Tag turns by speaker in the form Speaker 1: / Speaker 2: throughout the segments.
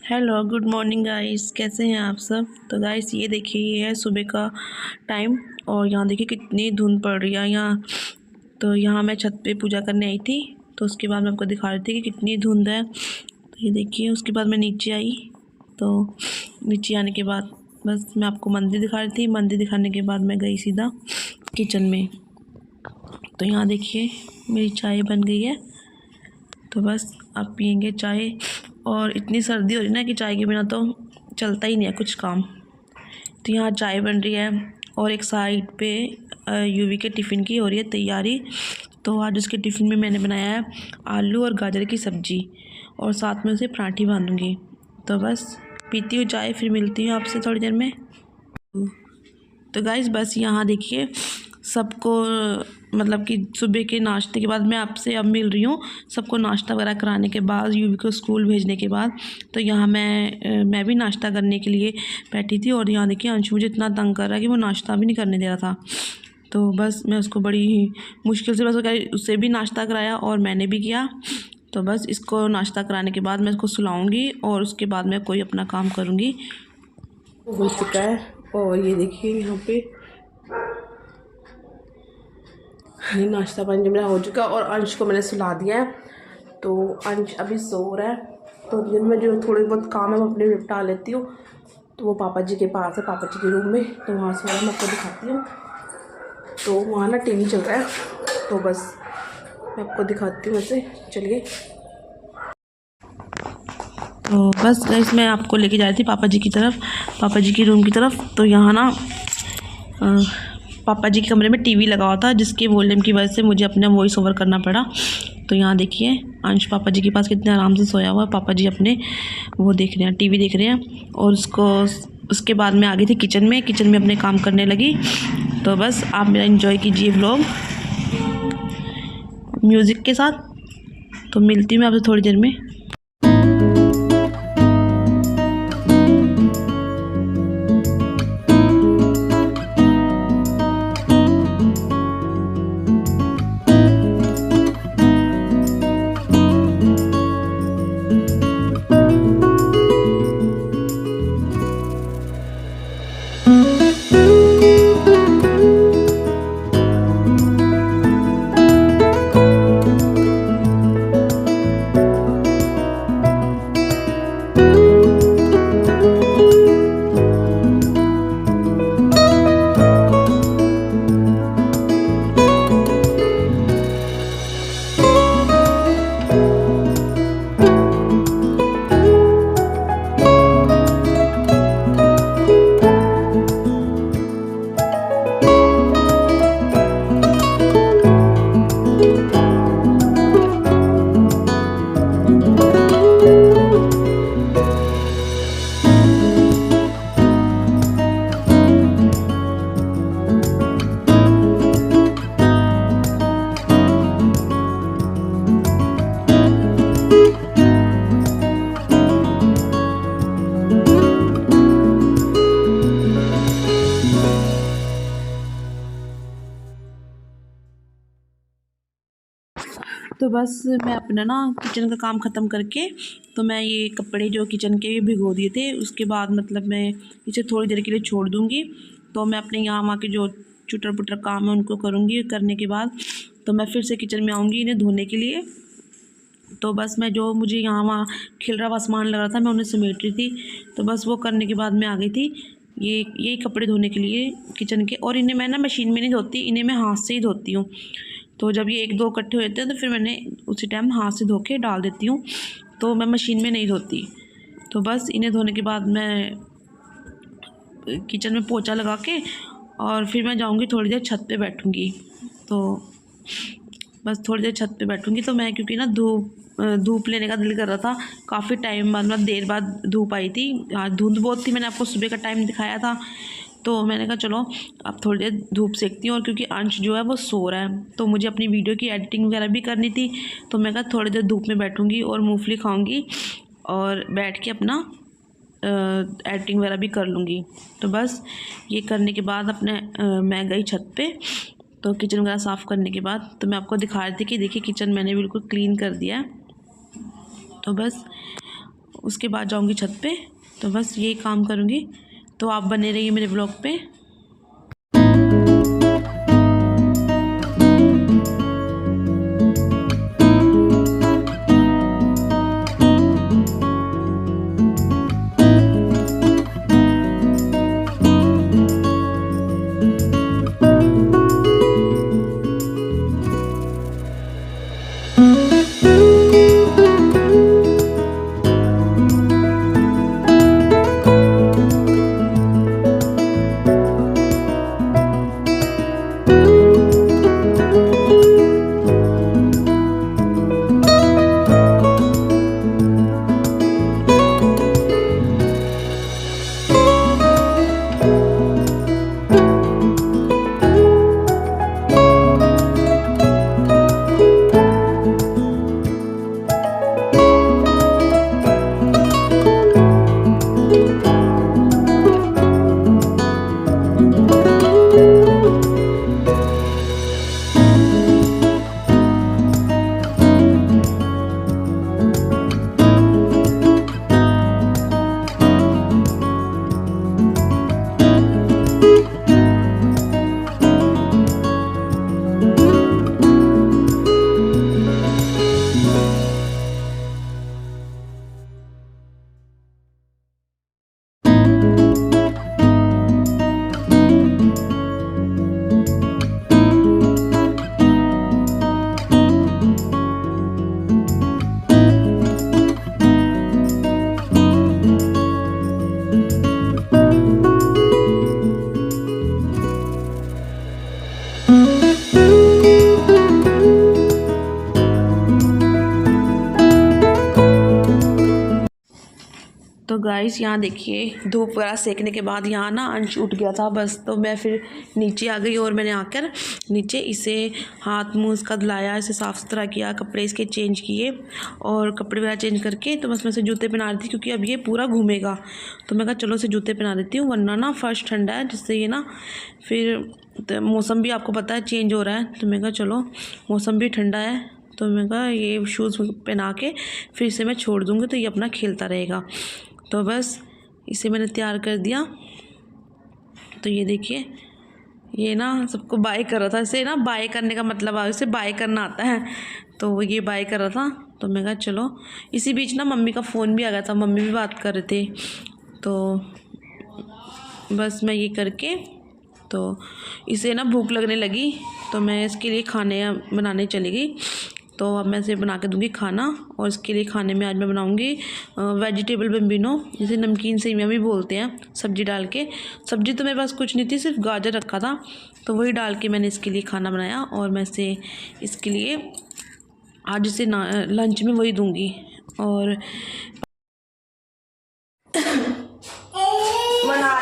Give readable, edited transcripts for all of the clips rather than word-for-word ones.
Speaker 1: Hello good morning guys, कैसे हैं आप सब। तो गाइस ये देखिए, ये है सुबह का टाइम और यहाँ देखिए कितनी धुंध पड़ रही है यहाँ। तो यहाँ मैं छत पे पूजा करने आई थी, तो उसके बाद मैं आपको दिखा रही थी कि कितनी धुंध है। तो ये देखिए, उसके बाद मैं नीचे आई। तो नीचे आने के बाद बस मैं आपको मंदिर दिखा रही थी। मंदिर दिखाने के बाद मैं गई सीधा किचन में। तो यहाँ देखिए मेरी चाय बन गई है, तो बस अब पियेंगे चाय। और इतनी सर्दी हो रही है ना कि चाय के बिना तो चलता ही नहीं है कुछ काम। तो यहाँ चाय बन रही है और एक साइड पे यूवी के टिफ़िन की हो रही है तैयारी। तो आज उसके टिफ़िन में मैंने बनाया है आलू और गाजर की सब्ज़ी और साथ में उसे पराठी बांधूँगी। तो बस पीती हूँ चाय, फिर मिलती हूँ आपसे थोड़ी देर में। तो गाइस बस यहाँ देखिए सबको, मतलब कि सुबह के नाश्ते के बाद मैं आपसे अब मिल रही हूँ। सबको नाश्ता वगैरह कराने के बाद, यूवी को स्कूल भेजने के बाद, तो यहाँ मैं भी नाश्ता करने के लिए बैठी थी। और यहाँ देखिए अंशु मुझे इतना तंग कर रहा है कि वो नाश्ता भी नहीं करने दे रहा था। तो बस मैं उसको बड़ी ही मुश्किल से उससे भी नाश्ता कराया और मैंने भी किया। तो बस इसको नाश्ता कराने के बाद मैं इसको सुलाऊँगी और उसके बाद मैं कोई अपना काम करूँगी। हो चुका है और ये देखिए यहाँ पे ये नाश्ता पानी मेरा हो चुका और अंश को मैंने सुला दिया है। तो अंश अभी सो रहा है। तो दिन में जो थोड़े बहुत काम है वो अपने निपटा लेती हूँ। तो वो पापा जी के पास है, पापा जी के रूम में। तो वहाँ से मैं आपको दिखाती हूँ। तो वहाँ ना टीवी चल रहा है, तो बस मैं आपको दिखाती हूँ वैसे। चलिए। तो बस गाइस मैं आपको लेके जा रही थी पापा जी की तरफ, पापा जी की रूम की तरफ। तो यहाँ ना पापा जी के कमरे में टीवी लगा हुआ था, जिसके वॉल्यूम की वजह से मुझे अपना वॉइस ओवर करना पड़ा। तो यहाँ देखिए अंश पापा जी के पास कितने आराम से सोया हुआ है। पापा जी अपने वो देख रहे हैं, टीवी देख रहे हैं। और उसके बाद मैं आ गई थी किचन में अपने काम करने लगी। तो बस आप मेरा एंजॉय कीजिए व्लॉग म्यूज़िक के साथ। तो मिलती हूँ मैं आपसे थोड़ी देर में। तो बस मैं अपना ना किचन का काम ख़त्म करके, तो मैं ये कपड़े जो किचन के भिगो दिए थे, उसके बाद मतलब मैं इसे थोड़ी देर के लिए छोड़ दूँगी। तो मैं अपने यहाँ वहाँ के जो चुटर पुटर काम है उनको करूँगी। करने के बाद तो मैं फिर से किचन में आऊँगी इन्हें धोने के लिए। तो बस मैं जो मुझे यहाँ वहाँ खिल रहा सामान लग रहा था, मैं उन्हें समेट रही थी। तो बस वो करने के बाद मैं आ गई थी ये कपड़े धोने के लिए किचन के। और इन्हें मैं ना मशीन में नहीं धोती, इन्हें मैं हाथ से ही धोती हूँ। तो जब ये एक दो इकट्ठे हो जाते हैं तो फिर मैंने उसी टाइम हाथ से धो के डाल देती हूँ। तो मैं मशीन में नहीं धोती। तो बस इन्हें धोने के बाद मैं किचन में पोछा लगा के और फिर मैं जाऊँगी थोड़ी देर छत पे बैठूँगी। तो बस थोड़ी देर छत पे बैठूँगी। तो मैं क्योंकि ना धूप लेने का दिल कर रहा था, काफ़ी टाइम बाद, मतलब देर बाद धूप आई थी। आज धुंध बहुत थी, मैंने आपको सुबह का टाइम दिखाया था। तो मैंने कहा चलो अब थोड़ी देर धूप सेकती हूँ। और क्योंकि अंश जो है वो सो रहा है, तो मुझे अपनी वीडियो की एडिटिंग वगैरह भी करनी थी। तो मैं कहा थोड़ी देर धूप में बैठूँगी और मूंगफली खाऊँगी और बैठ के अपना एडिटिंग वगैरह भी कर लूँगी। तो बस ये करने के बाद मैं गई छत पे। तो किचन वगैरह साफ़ करने के बाद तो मैं आपको दिखा रही थी कि देखिए किचन मैंने बिल्कुल क्लीन कर दिया है। तो बस उसके बाद जाऊँगी छत पे। तो बस यही काम करूँगी, तो आप बने रहिए मेरे ब्लॉग पे। तो गाइस यहाँ देखिए धूप वगैरह सेकने के बाद यहाँ ना अंश उठ गया था बस, तो मैं फिर नीचे आ गई और मैंने आकर नीचे इसे हाथ मुंह इसका धुलाया, इसे साफ़ सुथरा किया, कपड़े इसके चेंज किए और कपड़े वगैरह चेंज करके तो बस मैं इसे जूते पहना रही थी क्योंकि अब ये पूरा घूमेगा। तो मैं कहा चलो इसे जूते पहना देती हूँ, वरना ना फर्स्ट ठंडा है जिससे ये ना फिर तो मौसम भी आपको पता है चेंज हो रहा है। तो मैं कहा चलो मौसम भी ठंडा है, तो मैं कहा ये शूज़ पहना के फिर इसे मैं छोड़ दूँगी तो ये अपना खेलता रहेगा। तो बस इसे मैंने तैयार कर दिया। तो ये देखिए ये ना सबको बाय कर रहा था, इसे ना बाय करने का मतलब इसे बाय करना आता है, तो वो ये बाय कर रहा था। तो मैं कहा चलो, इसी बीच ना मम्मी का फ़ोन भी आ गया था, मम्मी भी बात कर रहे थे। तो बस मैं ये करके तो इसे ना भूख लगने लगी, तो मैं इसके लिए खाने बनाने चली गई। तो अब मैं इसे बना के दूँगी खाना, और इसके लिए खाने में आज मैं बनाऊँगी वेजिटेबल बम्बिनो, जिसे नमकीन सेवियाँ भी बोलते हैं, सब्ज़ी डाल के। सब्ज़ी तो मेरे पास कुछ नहीं थी, सिर्फ गाजर रखा था, तो वही डाल के मैंने इसके लिए खाना बनाया। और मैं इसे इसके लिए आज इसे लंच में वही दूँगी। और बना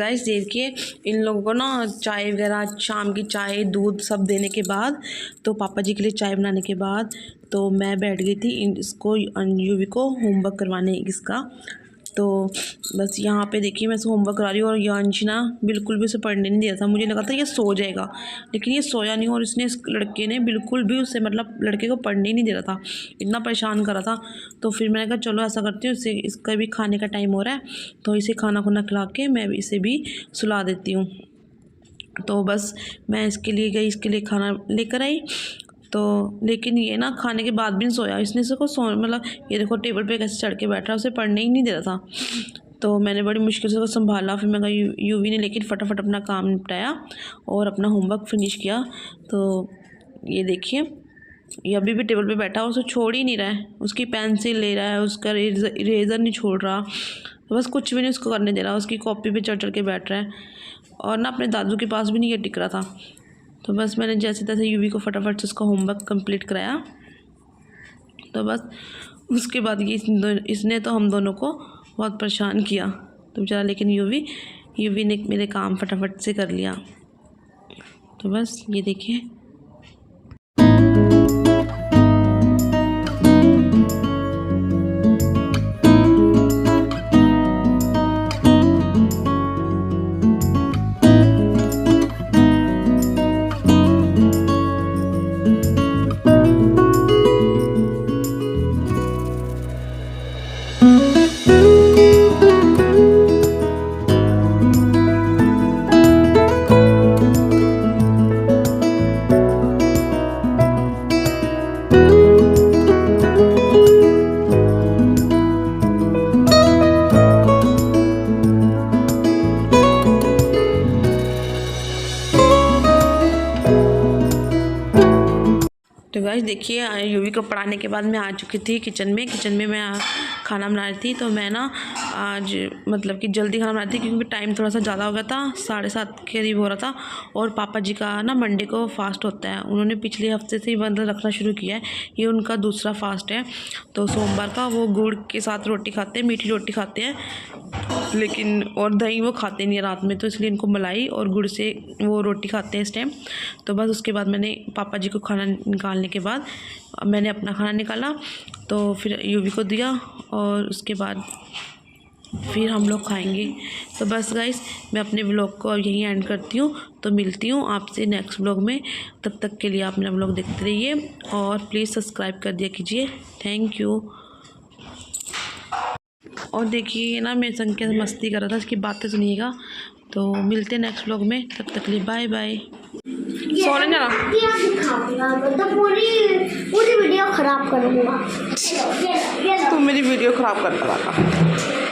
Speaker 1: गाइस देखिए, इन लोगों को ना चाय वगैरह, शाम की चाय दूध सब देने के बाद, तो पापा जी के लिए चाय बनाने के बाद तो मैं बैठ गई थी इसको यूवी को होमवर्क करवाने इसका। तो बस यहाँ पे देखिए मैं इसे होमवर्क करा रही हूँ और यांश ना बिल्कुल भी उसे पढ़ने नहीं दिया था। मुझे लगा था ये सो जाएगा, लेकिन ये सोया नहीं और इसने इस लड़के ने बिल्कुल भी उसे मतलब लड़के को पढ़ने ही नहीं दे रहा था, इतना परेशान करा था। तो फिर मैंने कहा चलो ऐसा करती हूँ, इसे इसका भी खाने का टाइम हो रहा है तो इसे खाना खुना खिला के मैं इसे भी सुला देती हूँ। तो बस मैं इसके लिए गई, इसके लिए खाना लेकर आई। तो लेकिन ये ना खाने के बाद भी नहीं सोया, इसने इसको मतलब ये देखो टेबल पे कैसे चढ़ के बैठा, उसे पढ़ने ही नहीं दे रहा था। तो मैंने बड़ी मुश्किल से उसको संभाला, फिर मैं यूवी ने लेकिन फटाफट अपना काम निपटाया और अपना होमवर्क फिनिश किया। तो ये देखिए ये अभी भी टेबल पे बैठा और उसे छोड़ ही नहीं रहा है, उसकी पेंसिल ले रहा है, उसका इरेज़र नहीं छोड़ रहा, तो बस कुछ भी नहीं उसको करने दे रहा, उसकी कॉपी पे चढ़ के बैठ रहा है और ना अपने दादू के पास भी नहीं ये टिक रहा था। तो बस मैंने जैसे तैसे यूवी को फटाफट से उसका होमवर्क कंप्लीट कराया। तो बस उसके बाद ये इसने तो हम दोनों को बहुत परेशान किया तो बेचारा, लेकिन यूवी ने मेरे काम फटाफट से कर लिया। तो बस ये देखिए तो गाइस देखिए यूवी को पढ़ाने के बाद मैं आ चुकी थी किचन में मैं खाना बना रही थी। तो मैं ना आज मतलब कि जल्दी खाना बना रही थी क्योंकि टाइम थोड़ा सा ज़्यादा हो गया था, 7:30 के करीब हो रहा था। और पापा जी का ना मंडे को फास्ट होता है, उन्होंने पिछले हफ्ते से ही बंद रखना शुरू किया है, ये उनका दूसरा फास्ट है। तो सोमवार का वो गुड़ के साथ रोटी खाते हैं, मीठी रोटी खाते हैं, लेकिन और दही वो खाते नहीं है रात में, तो इसलिए इनको मलाई और गुड़ से वो रोटी खाते हैं इस टाइम। तो बस उसके बाद मैंने पापा जी को खाना निकालने के बाद मैंने अपना खाना निकाला, तो फिर यूवी को दिया और उसके बाद फिर हम लोग खाएंगे। तो बस गाइस मैं अपने व्लॉग को यहीं एंड करती हूँ, तो मिलती हूँ आपसे नेक्स्ट व्लॉग में। तब तक के लिए आप मेरा व्लॉग देखते रहिए और प्लीज़ सब्सक्राइब कर दिया कीजिए। Thank you. और देखिए ना मेरे संग के मस्ती कर रहा था, इसकी बातें सुनिएगा। तो मिलते हैं नेक्स्ट व्लॉग में, तब तक के लिए बाय बाय। सोने जाना
Speaker 2: मतलब पूरी वीडियो खराब करूँगा।
Speaker 1: तुम मेरी वीडियो ख़राब करने वाला।